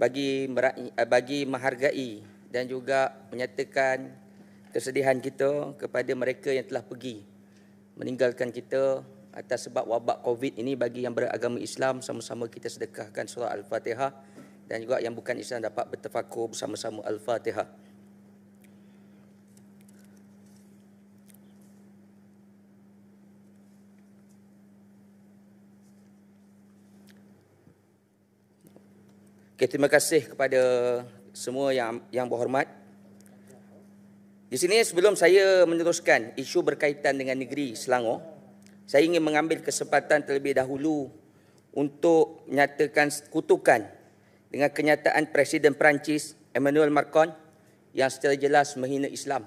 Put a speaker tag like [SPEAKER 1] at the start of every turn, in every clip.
[SPEAKER 1] bagi menghargai dan juga menyatakan kesedihan kita kepada mereka yang telah pergi meninggalkan kita atas sebab wabak COVID ini. Bagi yang beragama Islam, sama-sama kita sedekahkan surah Al-Fatihah, dan juga yang bukan Islam dapat bertafakur bersama-sama Al-Fatihah. Okay, terima kasih kepada semua yang berhormat. Di sini sebelum saya meneruskan isu berkaitan dengan negeri Selangor, saya ingin mengambil kesempatan terlebih dahulu untuk menyatakan kutukan dengan kenyataan Presiden Perancis Emmanuel Macron yang secara jelas menghina Islam,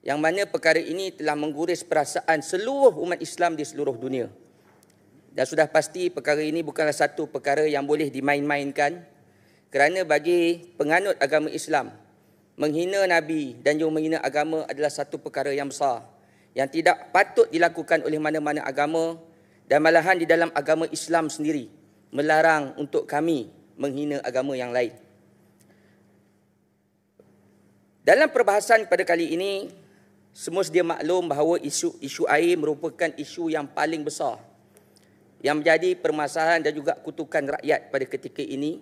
[SPEAKER 1] yang mana perkara ini telah mengguris perasaan seluruh umat Islam di seluruh dunia. Dan sudah pasti perkara ini bukanlah satu perkara yang boleh dimain-mainkan, kerana bagi penganut agama Islam, menghina Nabi dan juga menghina agama adalah satu perkara yang besar yang tidak patut dilakukan oleh mana-mana agama, dan malahan di dalam agama Islam sendiri melarang untuk kami menghina agama yang lain. Dalam perbahasan pada kali ini, semua sedia maklum bahawa isu air merupakan isu yang paling besar yang menjadi permasalahan dan juga kutukan rakyat pada ketika ini,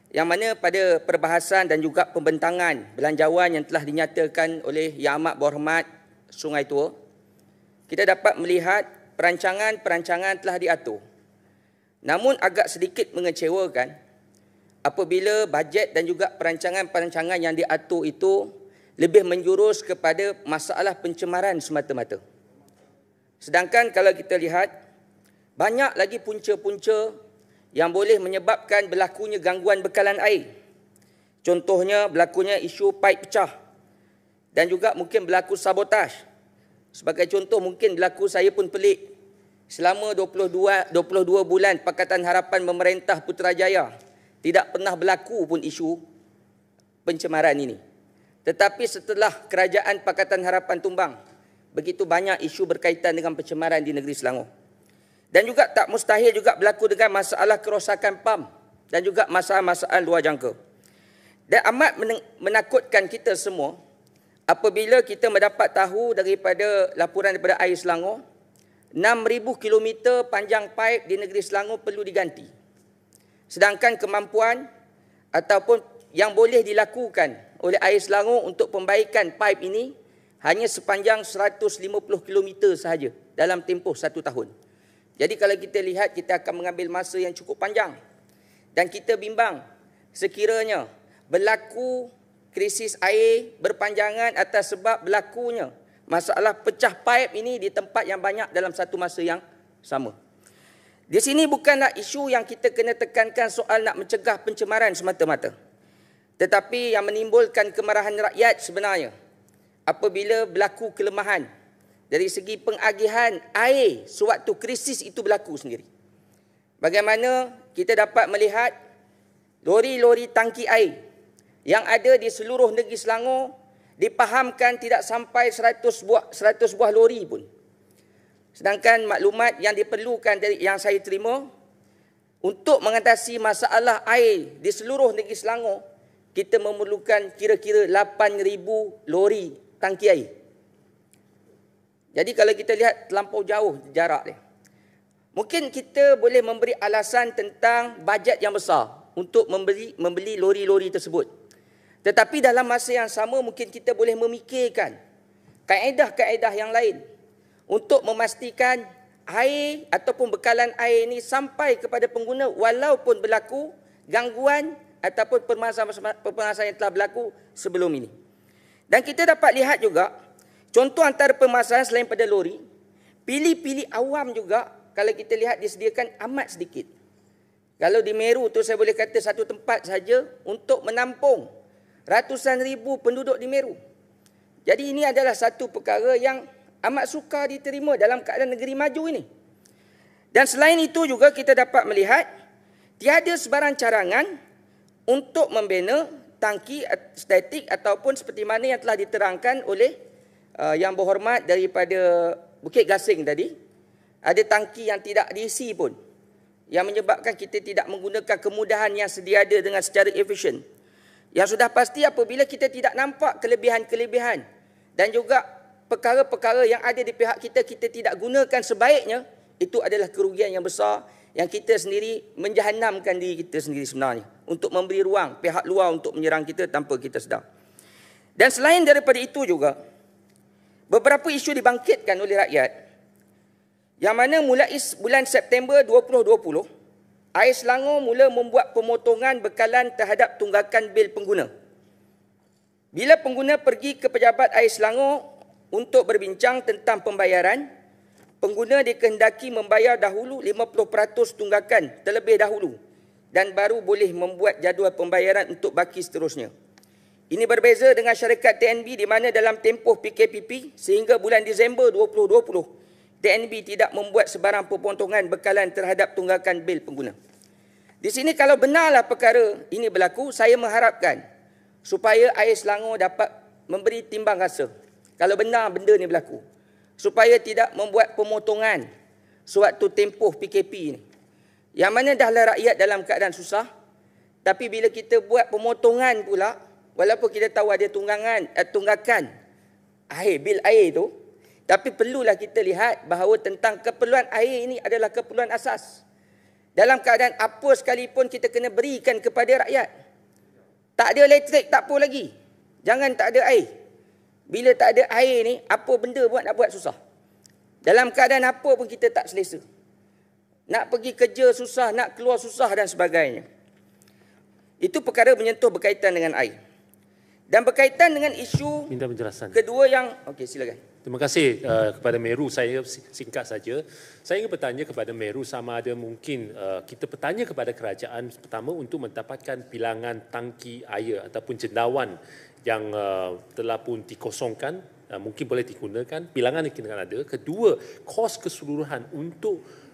[SPEAKER 1] yang mana pada perbahasan dan juga pembentangan belanjawan yang telah dinyatakan oleh Yang Amat Berhormat Sungai Tua, kita dapat melihat perancangan telah diatur. Namun agak sedikit mengecewakan apabila bajet dan juga perancangan yang diatur itu lebih menjurus kepada masalah pencemaran semata-mata. Sedangkan kalau kita lihat, banyak lagi punca-punca yang boleh menyebabkan berlakunya gangguan bekalan air. Contohnya berlakunya isu paip pecah dan juga mungkin berlaku sabotaj. Sebagai contoh, mungkin berlaku, saya pun pelik, selama 22 bulan Pakatan Harapan memerintah Putrajaya tidak pernah berlaku pun isu pencemaran ini. Tetapi setelah kerajaan Pakatan Harapan tumbang, begitu banyak isu berkaitan dengan pencemaran di negeri Selangor. Dan juga tak mustahil juga berlaku dengan masalah kerosakan PAM dan juga masalah-masalah luar jangka. Dan amat menakutkan kita semua apabila kita mendapat tahu daripada laporan daripada Air Selangor, 6,000 kilometer panjang paip di negeri Selangor perlu diganti. Sedangkan kemampuan ataupun yang boleh dilakukan oleh Air Selangor untuk pembaikan paip ini hanya sepanjang 150 kilometer sahaja dalam tempoh 1 tahun. Jadi kalau kita lihat, kita akan mengambil masa yang cukup panjang. Dan kita bimbang sekiranya berlaku krisis air berpanjangan atas sebab berlakunya masalah pecah paip ini di tempat yang banyak dalam satu masa yang sama. Di sini bukanlah isu yang kita kena tekankan soal nak mencegah pencemaran semata-mata, tetapi yang menimbulkan kemarahan rakyat sebenarnya apabila berlaku kelemahan dari segi pengagihan air sewaktu krisis itu berlaku sendiri. Bagaimana kita dapat melihat lori-lori tangki air yang ada di seluruh negeri Selangor dipahamkan tidak sampai 100 buah lori pun. Sedangkan maklumat yang diperlukan dari yang saya terima untuk mengatasi masalah air di seluruh negeri Selangor, kita memerlukan kira-kira 8,000 lori tangki air. Jadi kalau kita lihat terlampau jauh jarak dia. Mungkin kita boleh memberi alasan tentang bajet yang besar untuk membeli lori-lori tersebut. Tetapi dalam masa yang sama mungkin kita boleh memikirkan kaedah-kaedah yang lain untuk memastikan air ataupun bekalan air ini sampai kepada pengguna walaupun berlaku gangguan ataupun permasalahan yang telah berlaku sebelum ini. Dan kita dapat lihat juga contoh antara permasalahan selain pada lori, pilih-pilih awam juga kalau kita lihat disediakan amat sedikit. Kalau di Meru tu saya boleh kata satu tempat saja untuk menampung ratusan ribu penduduk di Meru. Jadi ini adalah satu perkara yang amat sukar diterima dalam keadaan negeri maju ini. Dan selain itu juga kita dapat melihat tiada sebarang carangan untuk membina tangki statik ataupun seperti mana yang telah diterangkan oleh yang berhormat daripada Bukit Gasing tadi, ada tangki yang tidak diisi pun. yang menyebabkan kita tidak menggunakan kemudahan yang sedia ada dengan secara efisien. Yang sudah pasti apabila kita tidak nampak kelebihan-kelebihan dan juga perkara-perkara yang ada di pihak kita, kita tidak gunakan sebaiknya, itu adalah kerugian yang besar yang kita sendiri menjahannamkan diri kita sendiri sebenarnya untuk memberi ruang pihak luar untuk menyerang kita tanpa kita sedar. Dan selain daripada itu juga, beberapa isu dibangkitkan oleh rakyat yang mana mulai bulan September 2020, Air Selangor mula membuat pemotongan bekalan terhadap tunggakan bil pengguna. Bila pengguna pergi ke pejabat Air Selangor untuk berbincang tentang pembayaran, pengguna dikehendaki membayar dahulu 50% tunggakan terlebih dahulu dan baru boleh membuat jadual pembayaran untuk baki seterusnya. Ini berbeza dengan syarikat TNB di mana dalam tempoh PKPP sehingga bulan Disember 2020, TNB tidak membuat sebarang pemotongan bekalan terhadap tunggakan bil pengguna. Di sini kalau benarlah perkara ini berlaku, saya mengharapkan supaya Air Selangor dapat memberi timbang rasa kalau benar benda ini berlaku, supaya tidak membuat pemotongan sewaktu tempoh PKP ini. Yang mana dahlah rakyat dalam keadaan susah, tapi bila kita buat pemotongan pula, walaupun kita tahu ada tunggakan air, bil air itu, tapi perlulah kita lihat bahawa tentang keperluan air ini adalah keperluan asas. Dalam keadaan apa sekalipun kita kena berikan kepada rakyat. Tak ada elektrik, tak apa lagi. Jangan tak ada air. Bila tak ada air ni, apa benda nak buat susah. Dalam keadaan apa pun kita tak selesa. Nak pergi kerja susah, nak keluar susah dan sebagainya. Itu perkara menyentuh berkaitan dengan air. Dan berkaitan dengan isu
[SPEAKER 2] minta penjelasan
[SPEAKER 1] kedua yang, okey silakan.
[SPEAKER 2] Terima kasih kepada Meru. Saya singkat saja. Saya ingin bertanya kepada Meru sama ada mungkin kita bertanya kepada kerajaan pertama untuk mendapatkan bilangan tangki air ataupun cendawan yang telah pun dikosongkan, mungkin boleh digunakan, bilangan yang kita ada. Kedua, kos keseluruhan untuk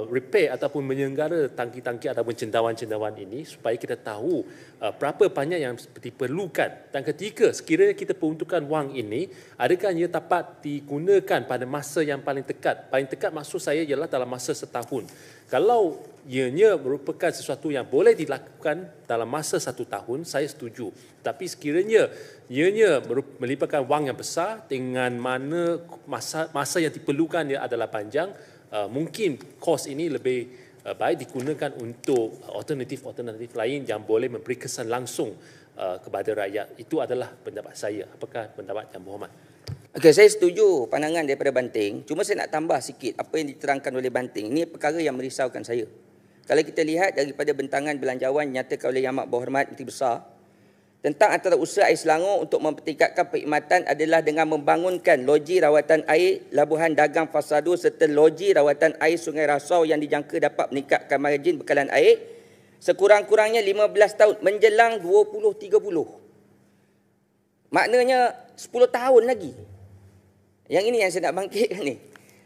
[SPEAKER 2] repair ataupun menyenggara tangki-tangki ataupun cendawan-cendawan ini supaya kita tahu berapa banyak yang diperlukan. Dan ketiga, sekiranya kita peruntukan wang ini, adakah ia dapat digunakan pada masa yang paling dekat? Paling dekat maksud saya ialah dalam masa setahun. Kalau ianya merupakan sesuatu yang boleh dilakukan dalam masa 1 tahun, saya setuju. Tapi sekiranya ianya melibatkan wang yang besar dengan mana masa yang diperlukan ia adalah panjang, mungkin kos ini lebih baik digunakan untuk alternatif-alternatif lain yang boleh memberi kesan langsung kepada rakyat. Itu adalah pendapat saya. Apakah pendapat Yang Berhormat?
[SPEAKER 1] Okey, saya setuju pandangan daripada Banting. Cuma saya nak tambah sikit apa yang diterangkan oleh Banting. Ini perkara yang merisaukan saya. Kalau kita lihat daripada bentangan belanjawan nyatakan oleh Yang Berhormat Menteri Besar tentang antara usaha Air Selangor untuk mempertingkatkan perkhidmatan adalah dengan membangunkan loji rawatan air Labuhan Dagang Fasa 2 serta loji rawatan air Sungai Rasau yang dijangka dapat meningkatkan margin bekalan air sekurang-kurangnya 15 tahun menjelang 2030. Maknanya 10 tahun lagi. Yang ini yang saya nak bangkitkan ni.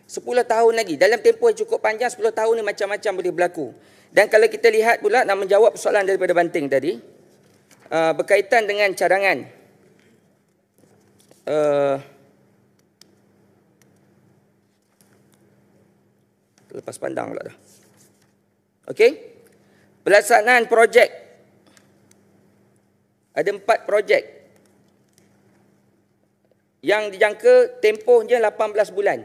[SPEAKER 1] 10 tahun lagi. Dalam tempoh yang cukup panjang, 10 tahun ni macam-macam boleh berlaku. Dan kalau kita lihat pula nak menjawab soalan daripada Banting tadi, berkaitan dengan cadangan lepas pandang pula dah. Okey. Pelaksanaan projek. Ada 4 projek yang dijangka tempohnya 18 bulan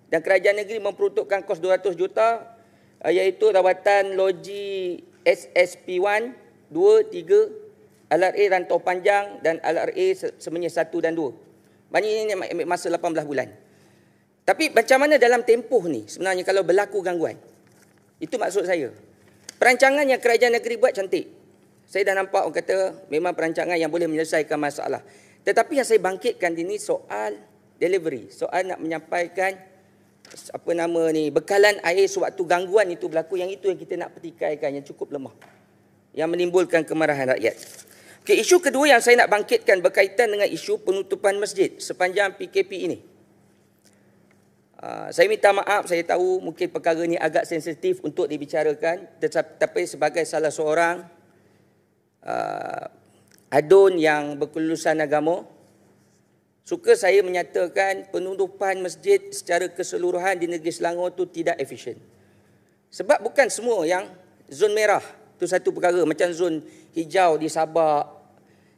[SPEAKER 1] dan kerajaan negeri memperuntukkan kos 200 juta iaitu rawatan loji SSP1, 2, 3, LRA Rantau Panjang dan LRA Semenyih 1 dan 2. Banyak ini ambil masa 18 bulan. Tapi macam mana dalam tempoh ni sebenarnya kalau berlaku gangguan? Itu maksud saya. Perancangan yang kerajaan negeri buat cantik. Saya dah nampak orang kata memang perancangan yang boleh menyelesaikan masalah. Tetapi yang saya bangkitkan ini soal delivery. Soal nak menyampaikan bekalan air sewaktu gangguan itu berlaku. Yang itu yang kita nak petikaikan yang cukup lemah. Yang menimbulkan kemarahan rakyat. Okay, isu kedua yang saya nak bangkitkan berkaitan dengan isu penutupan masjid sepanjang PKP ini. Saya minta maaf, saya tahu mungkin perkara ini agak sensitif untuk dibicarakan, tetapi sebagai salah seorang adun yang berkelulusan agama, suka saya menyatakan penutupan masjid secara keseluruhan di negeri Selangor itu tidak efisien. Sebab bukan semua yang zon merah. Itu satu perkara. Macam zon hijau di Sabak,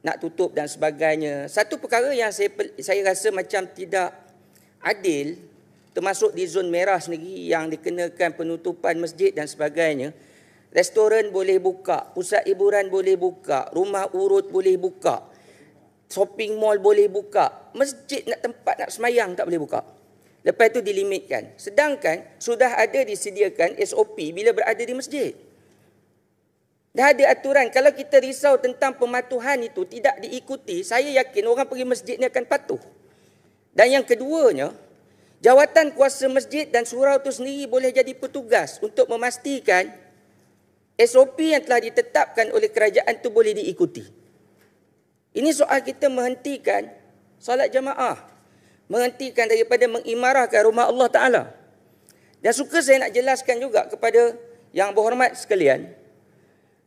[SPEAKER 1] nak tutup dan sebagainya. Satu perkara yang saya rasa macam tidak adil, termasuk di zon merah sendiri yang dikenakan penutupan masjid dan sebagainya. Restoran boleh buka, pusat hiburan boleh buka, rumah urut boleh buka, shopping mall boleh buka, masjid nak tempat nak semayang tak boleh buka. Lepas itu dilimitkan. Sedangkan sudah ada disediakan SOP bila berada di masjid. Dah ada aturan. Kalau kita risau tentang pematuhan itu tidak diikuti, saya yakin orang pergi masjid ni akan patuh. Dan yang keduanya, jawatan kuasa masjid dan surau itu sendiri boleh jadi petugas untuk memastikan SOP yang telah ditetapkan oleh kerajaan itu boleh diikuti. Ini soal kita menghentikan solat jamaah, menghentikan daripada mengimarahkan rumah Allah Ta'ala. Dan suka saya nak jelaskan juga kepada yang berhormat sekalian,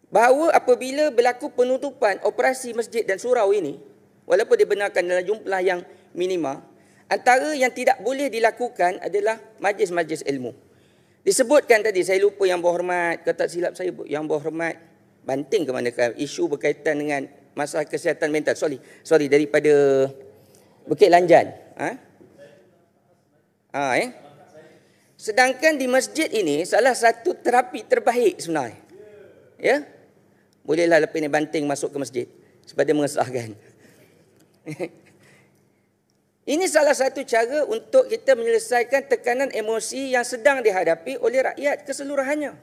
[SPEAKER 1] bahawa apabila berlaku penutupan operasi masjid dan surau ini, walaupun dibenarkan dalam jumlah yang minima, antara yang tidak boleh dilakukan adalah majlis-majlis ilmu. Disebutkan tadi, saya lupa yang berhormat, kata silap saya, yang berhormat Banting ke manakah, isu berkaitan dengan masalah kesihatan mental. Sorry daripada Bukit Lanjan. Sedangkan di masjid ini salah satu terapi terbaik sebenarnya. Ya? Bolehlah lepas ni Banting masuk ke masjid sebab dia mengesahkan. Ini salah satu cara untuk kita menyelesaikan tekanan emosi yang sedang dihadapi oleh rakyat keseluruhannya.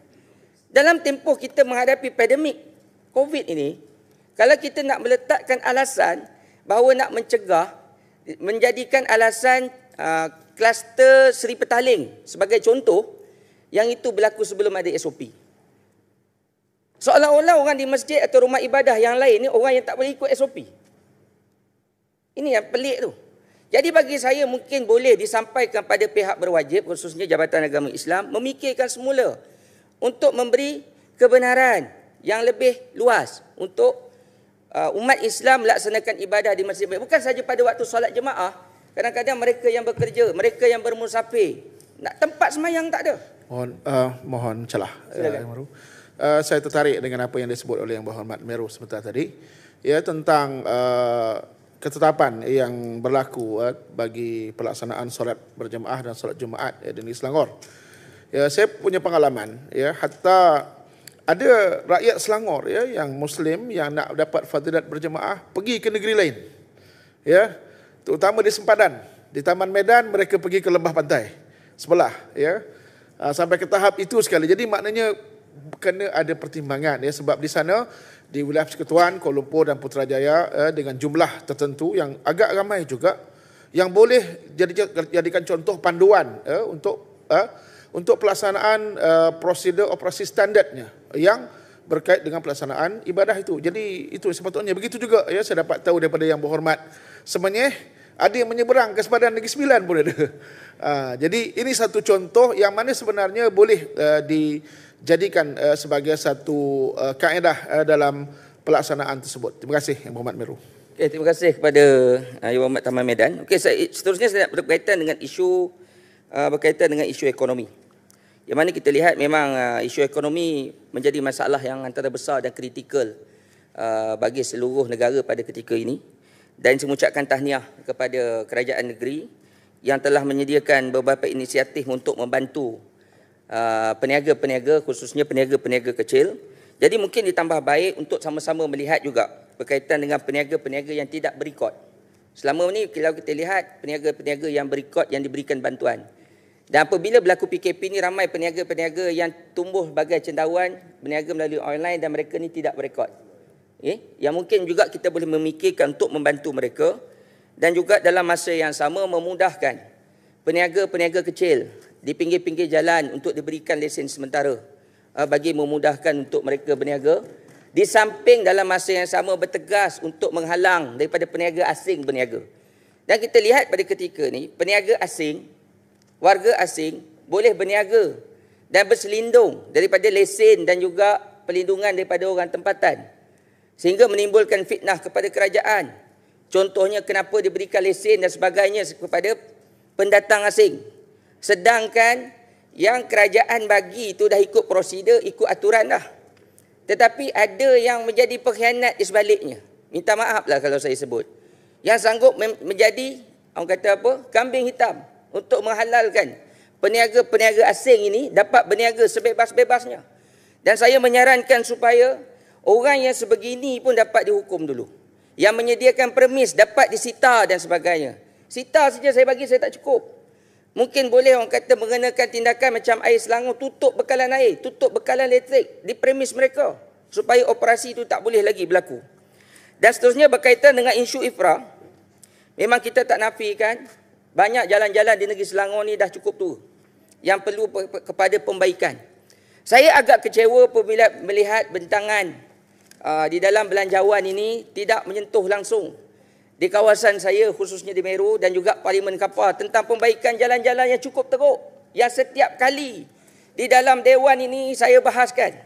[SPEAKER 1] Dalam tempoh kita menghadapi pandemik COVID ini, kalau kita nak meletakkan alasan bahawa nak mencegah, menjadikan alasan kluster Seri Petaling sebagai contoh, yang itu berlaku sebelum ada SOP. Seolah-olah orang di masjid atau rumah ibadah yang lain ni orang yang tak boleh ikut SOP. Ini yang pelik tu. Jadi bagi saya mungkin boleh disampaikan pada pihak berwajib, khususnya Jabatan Agama Islam, memikirkan semula untuk memberi kebenaran yang lebih luas untuk umat Islam melaksanakan ibadah di masjid. Bukan saja pada waktu solat jemaah. Kadang-kadang mereka yang bekerja, mereka yang bermusafir, nak tempat semayang tak ada.
[SPEAKER 3] Mohon celah. Saya tertarik dengan apa yang disebut oleh Yang Berhormat Meru sebentar tadi, ya, tentang ketetapan yang berlaku bagi pelaksanaan solat berjemaah dan solat Jumaat di Negeri Selangor. Ya, saya punya pengalaman, ya, hatta ada rakyat Selangor, ya, yang Muslim yang nak dapat fadilat berjemaah pergi ke negeri lain, ya, terutama di sempadan, di Taman Medan mereka pergi ke lembah pantai sebelah, ya, sampai ke tahap itu sekali. Jadi maknanya kena ada pertimbangan, ya, sebab di sana di wilayah Persekutuan Kuala Lumpur dan Putrajaya dengan jumlah tertentu yang agak ramai juga yang boleh jadikan contoh panduan untuk pelaksanaan prosedur operasi standardnya yang berkait dengan pelaksanaan ibadah itu. Jadi itu sepatutnya. Begitu juga, ya, saya dapat tahu daripada Yang Berhormat Semenyih, ada yang menyeberang ke sempadan Negeri Sembilan pun ada. Jadi ini satu contoh yang mana sebenarnya boleh dijadikan sebagai satu kaedah dalam pelaksanaan tersebut. Terima kasih Yang Berhormat Meru.
[SPEAKER 1] Okay, terima kasih kepada Yang Berhormat Taman Medan. Okay, seterusnya saya nak berkaitan dengan isu ekonomi. Yang mana kita lihat memang isu ekonomi menjadi masalah yang antara besar dan kritikal bagi seluruh negara pada ketika ini. Dan saya mengucapkan tahniah kepada kerajaan negeri yang telah menyediakan beberapa inisiatif untuk membantu peniaga-peniaga, khususnya peniaga-peniaga kecil. Jadi mungkin ditambah baik untuk sama-sama melihat juga berkaitan dengan peniaga-peniaga yang tidak berikod. Selama ini kalau kita lihat peniaga-peniaga yang berikod yang diberikan bantuan. Dan apabila berlaku PKP ini, ramai peniaga-peniaga yang tumbuh sebagai cendawan, berniaga melalui online dan mereka ni tidak berekod. Yang mungkin juga kita boleh memikirkan untuk membantu mereka dan juga dalam masa yang sama memudahkan peniaga-peniaga kecil di pinggir-pinggir jalan untuk diberikan lesen sementara bagi memudahkan untuk mereka berniaga. Di samping dalam masa yang sama bertegas untuk menghalang daripada peniaga asing berniaga. Dan kita lihat pada ketika ni, peniaga asing, warga asing boleh berniaga dan berselindung daripada lesen dan juga perlindungan daripada orang tempatan. Sehingga menimbulkan fitnah kepada kerajaan. Contohnya kenapa diberikan lesen dan sebagainya kepada pendatang asing. Sedangkan yang kerajaan bagi itu dah ikut prosedur, ikut aturan dah. Tetapi ada yang menjadi pengkhianat di sebaliknya. Minta maaf lah kalau saya sebut. Yang sanggup menjadi, orang kata apa, kambing hitam untuk menghalalkan peniaga-peniaga asing ini dapat berniaga sebebas-bebasnya. Dan saya menyarankan supaya orang yang sebegini pun dapat dihukum dulu. Yang menyediakan premis dapat disita dan sebagainya. Sita saja saya bagi, saya tak cukup. Mungkin boleh orang kata mengenakan tindakan macam air Selangor, tutup bekalan air, tutup bekalan elektrik di premis mereka supaya operasi itu tak boleh lagi berlaku. Dan seterusnya berkaitan dengan isu IFRA, memang kita tak nafikan banyak jalan-jalan di negeri Selangor ni dah cukup tua yang perlu kepada pembaikan. Saya agak kecewa apabila melihat bentangan di dalam belanjawan ini tidak menyentuh langsung di kawasan saya, khususnya di Meru dan juga Parlimen Kapar, tentang pembaikan jalan-jalan yang cukup teruk yang setiap kali di dalam Dewan ini saya bahaskan.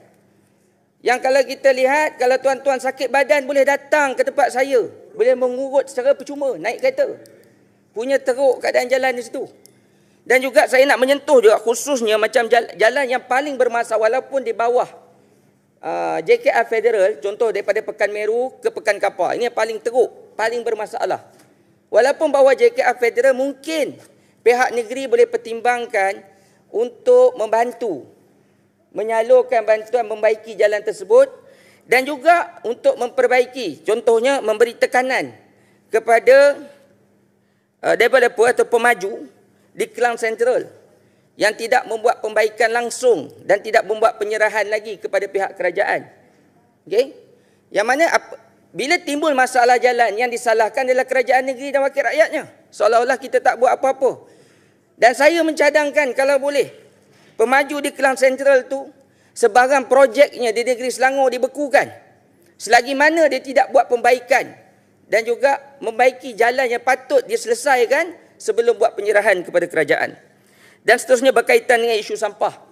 [SPEAKER 1] Yang kalau kita lihat, kalau tuan-tuan sakit badan boleh datang ke tempat saya, boleh mengurut secara percuma naik kereta. Punya teruk keadaan jalan di situ. Dan juga saya nak menyentuh juga khususnya macam jalan yang paling bermasalah walaupun di bawah JKR Federal, contoh daripada Pekan Meru ke Pekan Kapar, ini yang paling teruk, paling bermasalah. Walaupun bawah JKR Federal, mungkin pihak negeri boleh pertimbangkan untuk membantu menyalurkan bantuan membaiki jalan tersebut dan juga untuk memperbaiki, contohnya memberi tekanan kepada developer atau pemaju di Klang Central yang tidak membuat pembaikan langsung dan tidak membuat penyerahan lagi kepada pihak kerajaan. Okey? Yang mana bila timbul masalah jalan, yang disalahkan adalah kerajaan negeri dan wakil rakyatnya. Seolah-olah kita tak buat apa-apa. Dan saya mencadangkan kalau boleh, pemaju di Klang Central tu, sebarang projeknya di negeri Selangor dibekukan. Selagi mana dia tidak buat pembaikan dan juga membaiki jalan yang patut diselesaikan sebelum buat penyerahan kepada kerajaan. Dan seterusnya berkaitan dengan isu sampah.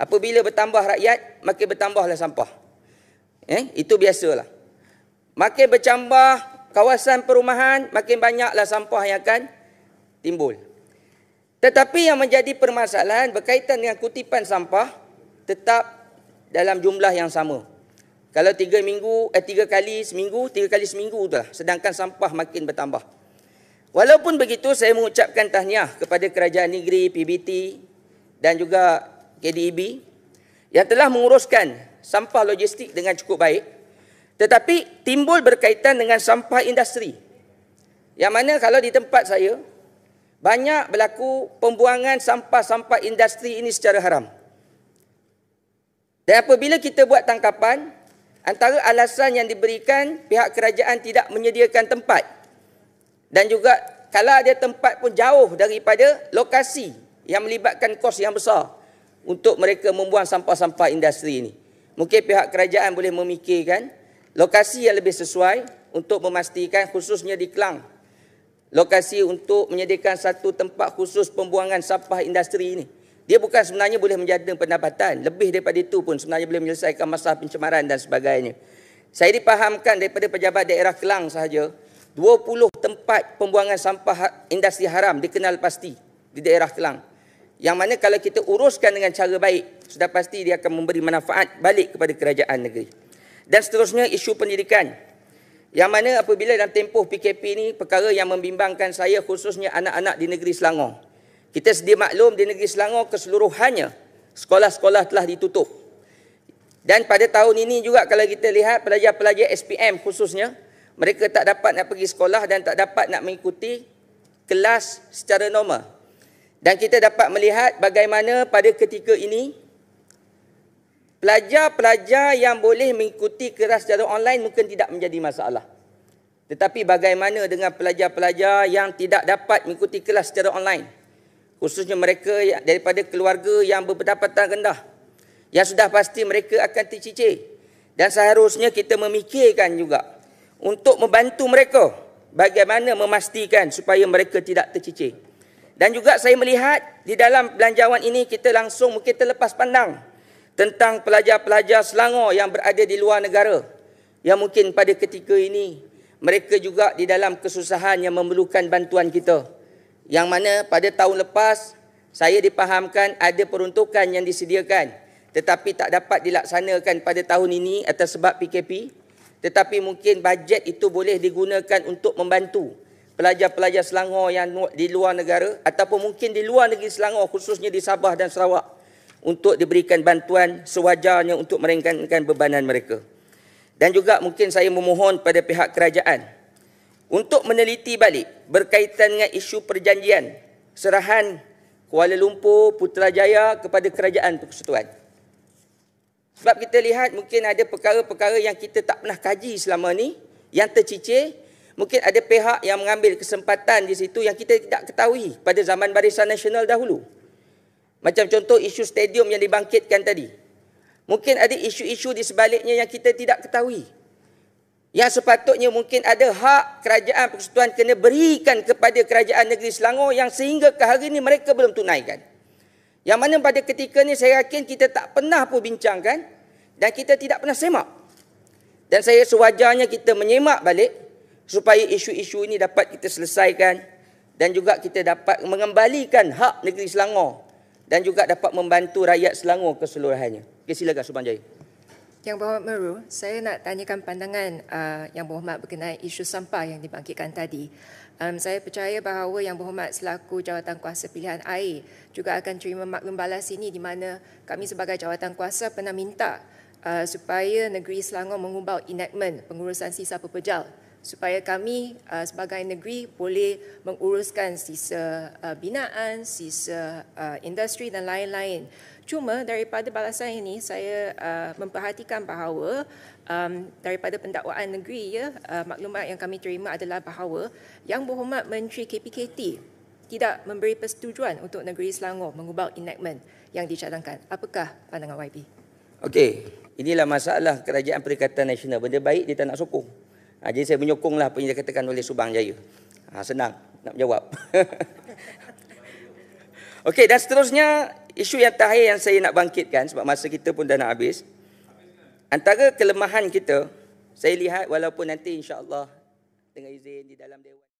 [SPEAKER 1] Apabila bertambah rakyat, makin bertambahlah sampah. Itu biasalah. Makin bertambah kawasan perumahan, makin banyaklah sampah yang akan timbul. Tetapi yang menjadi permasalahan berkaitan dengan kutipan sampah tetap dalam jumlah yang sama. Kalau 3 kali seminggu itulah. Sedangkan sampah makin bertambah. Walaupun begitu, saya mengucapkan tahniah kepada kerajaan negeri, PBT dan juga KDEB yang telah menguruskan sampah logistik dengan cukup baik. Tetapi timbul berkaitan dengan sampah industri. Yang mana kalau di tempat saya, banyak berlaku pembuangan sampah-sampah industri ini secara haram. Dan apabila kita buat tangkapan, antara alasan yang diberikan, pihak kerajaan tidak menyediakan tempat. Dan juga kalau ada tempat pun jauh daripada lokasi yang melibatkan kos yang besar untuk mereka membuang sampah-sampah industri ini. Mungkin pihak kerajaan boleh memikirkan lokasi yang lebih sesuai untuk memastikan, khususnya di Klang, lokasi untuk menyediakan satu tempat khusus pembuangan sampah industri ini. Dia bukan sebenarnya boleh menjadi pendapatan, lebih daripada itu pun sebenarnya boleh menyelesaikan masalah pencemaran dan sebagainya. Saya dipahamkan daripada pejabat daerah Klang sahaja, 20 tempat pembuangan sampah industri haram dikenal pasti di daerah Klang. Yang mana kalau kita uruskan dengan cara baik, sudah pasti dia akan memberi manfaat balik kepada kerajaan negeri. Dan seterusnya isu pendidikan. Yang mana apabila dalam tempoh PKP ini, perkara yang membimbangkan saya khususnya anak-anak di negeri Selangor. Kita sedia maklum di negeri Selangor keseluruhannya sekolah-sekolah telah ditutup. Dan pada tahun ini juga kalau kita lihat pelajar-pelajar SPM khususnya, mereka tak dapat nak pergi sekolah dan tak dapat nak mengikuti kelas secara normal. Dan kita dapat melihat bagaimana pada ketika ini, pelajar-pelajar yang boleh mengikuti kelas secara online mungkin tidak menjadi masalah. Tetapi bagaimana dengan pelajar-pelajar yang tidak dapat mengikuti kelas secara online? Khususnya mereka daripada keluarga yang berpendapatan rendah. Yang sudah pasti mereka akan tercicir. Dan seharusnya kita memikirkan juga untuk membantu mereka bagaimana memastikan supaya mereka tidak tercicir. Dan juga saya melihat di dalam belanjawan ini kita langsung mungkin terlepas pandang tentang pelajar-pelajar Selangor yang berada di luar negara. Yang mungkin pada ketika ini mereka juga di dalam kesusahan yang memerlukan bantuan kita. Yang mana pada tahun lepas Saya dipahamkan ada peruntukan yang disediakan tetapi tak dapat dilaksanakan pada tahun ini atas sebab PKP. Tetapi mungkin bajet itu boleh digunakan untuk membantu pelajar-pelajar Selangor yang di luar negara ataupun mungkin di luar negeri Selangor, khususnya di Sabah dan Sarawak, untuk diberikan bantuan sewajarnya untuk meringankan bebanan mereka. Dan juga mungkin saya memohon pada pihak kerajaan untuk meneliti balik berkaitan dengan isu perjanjian serahan Kuala Lumpur Putrajaya kepada Kerajaan Persekutuan. Sebab kita lihat mungkin ada perkara-perkara yang kita tak pernah kaji selama ni, yang tercicir. Mungkin ada pihak yang mengambil kesempatan di situ yang kita tidak ketahui pada zaman Barisan Nasional dahulu. Macam contoh isu stadium yang dibangkitkan tadi. Mungkin ada isu-isu di sebaliknya yang kita tidak ketahui. Yang sepatutnya mungkin ada hak kerajaan persekutuan kena berikan kepada kerajaan negeri Selangor yang sehingga ke hari ini mereka belum tunaikan. Yang mana pada ketika ini saya yakin kita tak pernah pun bincangkan dan kita tidak pernah semak. Dan saya sewajarnya kita menyemak balik supaya isu-isu ini dapat kita selesaikan dan juga kita dapat mengembalikan hak negeri Selangor dan juga dapat membantu rakyat Selangor keseluruhannya. Okay, silakan Subang Jaya.
[SPEAKER 4] Yang Berhormat Meru, saya nak tanyakan pandangan Yang Berhormat berkenaan isu sampah yang dibangkitkan tadi. Saya percaya bahawa Yang Berhormat selaku Jawatan Kuasa Pilihan Air juga akan terima maklum balas ini di mana kami sebagai Jawatan Kuasa pernah minta supaya negeri Selangor mengubah enactment pengurusan sisa pepejal supaya kami sebagai negeri boleh menguruskan sisa binaan, sisa industri dan lain-lain. Cuma daripada balasan ini saya memperhatikan bahawa daripada pendakwaan negeri maklumat yang kami terima adalah bahawa Yang Berhormat Menteri KPKT tidak memberi persetujuan untuk negeri Selangor mengubah enactment yang dicadangkan. Apakah pandangan YB? Okey,
[SPEAKER 1] inilah masalah Kerajaan Perikatan Nasional. Benda baik dia tak nak sokong. Jadi saya menyokonglah apa yang dikatakan oleh Subang Jaya. Senang nak menjawab. Okey, dan seterusnya isu yang terakhir yang saya nak bangkitkan sebab masa kita pun dah nak habis. Antara kelemahan kita, saya lihat walaupun nanti insya-Allah dengan izin di dalam Dewan